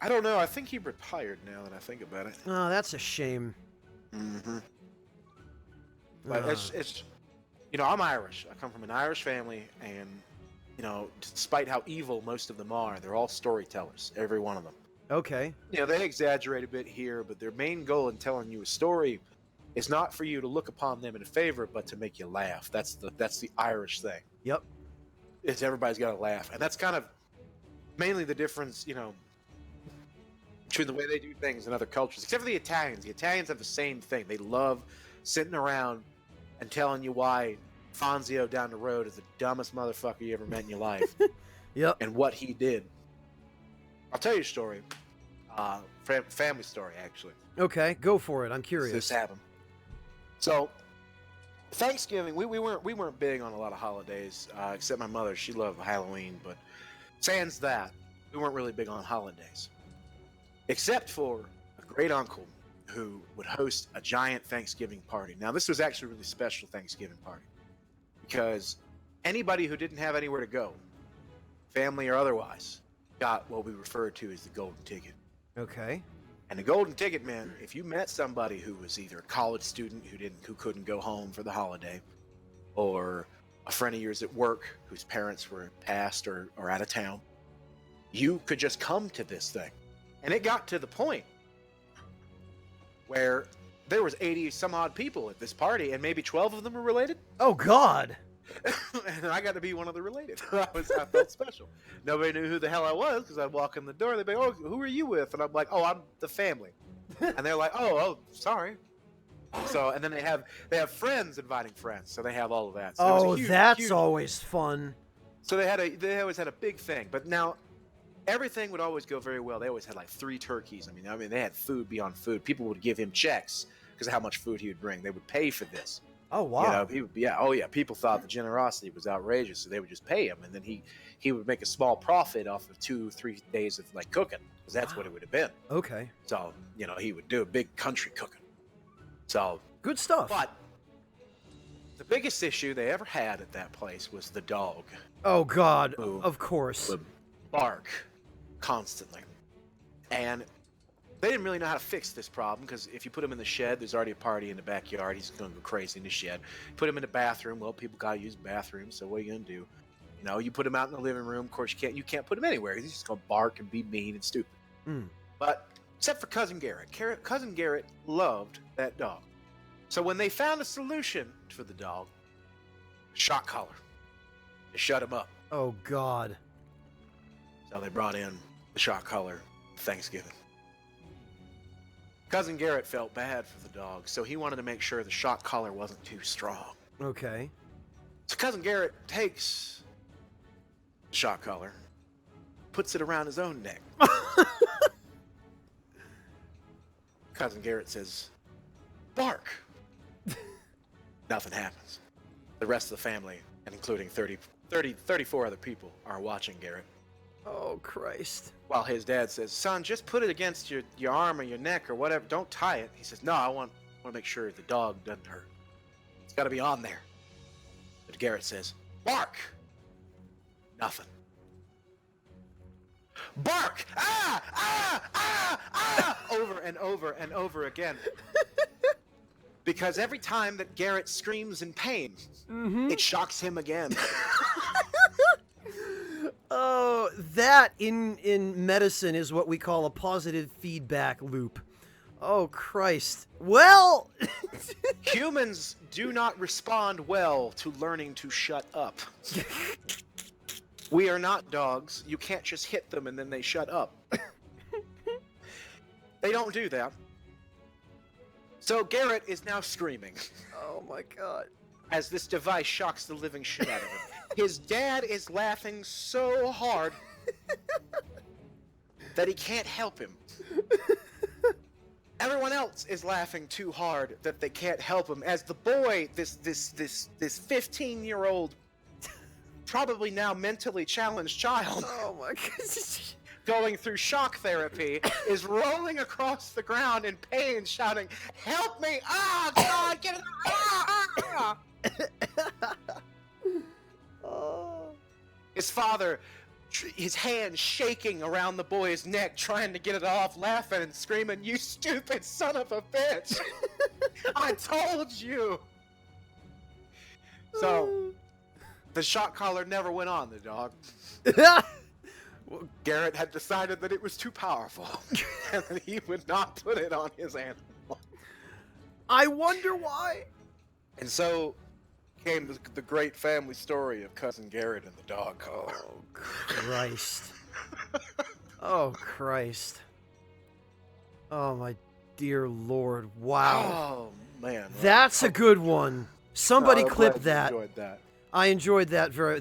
I don't know. I think he retired now that I think about it. Oh, that's a shame. Mm-hmm. But Uh, it's I'm Irish. I come from an Irish family, and despite how evil most of them are, they're all storytellers. Every one of them. okay. They exaggerate a bit here, but their main goal in telling you a story is not for you to look upon them in favor, but to make you laugh. That's the Irish thing. Yep. Is everybody's got to laugh, and that's kind of mainly the difference, between the way they do things in other cultures. Except for the Italians. The Italians have the same thing. They love sitting around and telling you why Fonzio down the road is the dumbest motherfucker you ever met in your life, Yep. and what he did. I'll tell you a story. Family story, actually. Okay, go for it. I'm curious. This happened. So, Thanksgiving, we weren't big on a lot of holidays, except my mother. She loved Halloween, but sans that, we weren't really big on holidays, except for a great uncle who would host a giant Thanksgiving party. Now, this was actually a really special Thanksgiving party because anybody who didn't have anywhere to go, family or otherwise, got what we referred to as the golden ticket. Okay. And the golden ticket, man, if you met somebody who was either a college student who couldn't go home for the holiday, or a friend of yours at work whose parents were passed or out of town, you could just come to this thing. And it got to the point where there was 80 some odd people at this party, and maybe 12 of them were related. Oh God. And I got to be one of the related. I felt special. Nobody knew who the hell I was because I'd walk in the door. They'd be, "Oh, who are you with?" And I'm like, "Oh, I'm the family." And they're like, "Oh, sorry." So, and then they have friends inviting friends, so they have all of that. So it was a huge, That's huge, always fun. So they always had a big thing. But now everything would always go very well. They always had like 3 turkeys. I mean, they had food beyond food. People would give him checks because of how much food he would bring. They would pay for this. Oh wow. People thought the generosity was outrageous, so they would just pay him, and then he would make a small profit off of 2-3 days of like cooking, because that's what it would have been. Okay. So he would do a big country cooking. So Good stuff. but the biggest issue they ever had at that place was the dog Oh God. Who Of course. would bark constantly, and they didn't really know how to fix this problem, because if you put him in the shed, there's already a party in the backyard. He's going to go crazy in the shed. Put him in the bathroom. Well, people got to use bathrooms, so what are you going to do? You put him out in the living room. Of course, you can't put him anywhere. He's just going to bark and be mean and stupid. Mm. But except for Cousin Garrett. Cousin Garrett loved that dog. So when they found a solution for the dog, shock collar. They shut him up. Oh God. So they brought in the shock collar Thanksgiving. Cousin Garrett felt bad for the dog, so he wanted to make sure the shock collar wasn't too strong. Okay. So Cousin Garrett takes the shock collar, puts it around his own neck. Cousin Garrett says, "Bark." Nothing happens. The rest of the family, and including 34 other people, are watching Garrett, Oh Christ. while his dad says, "Son, just put it against your arm or your neck or whatever. Don't tie it." He says, "No, I want to make sure the dog doesn't hurt. It's got to be on there." But Garrett says, "Bark." Nothing. Bark! Ah! Ah! Ah! Ah! Over and over and over again. Because every time that Garrett screams in pain, it shocks him again. Oh, that in medicine is what we call a positive feedback loop. Oh Christ. Well, Humans do not respond well to learning to shut up. We are not dogs. You can't just hit them and then they shut up. They don't do that. So Garrett is now screaming oh my God. as this device shocks the living shit out of him. His dad is laughing so hard that he can't help him. Everyone else is laughing too hard that they can't help him, as the boy, this 15-year-old, probably now mentally challenged child, Oh my God. going through shock therapy, is rolling across the ground in pain, shouting, "Help me! Ah, God, get it! Ah, ah, ah!" Oh. His father his hand shaking around the boy's neck, trying to get it off, laughing and screaming, "You stupid son of a bitch! I told you!" So, the shock collar never went on the dog. Garrett had decided that it was too powerful, and that he would not put it on his animal. I wonder why. And so came the great family story of Cousin Garrett and the dog collar. Oh, Christ. Oh, Christ. Oh, my dear Lord. Wow. Oh, man. That's a good one. Somebody I'm clip glad you that. enjoyed that. I enjoyed that very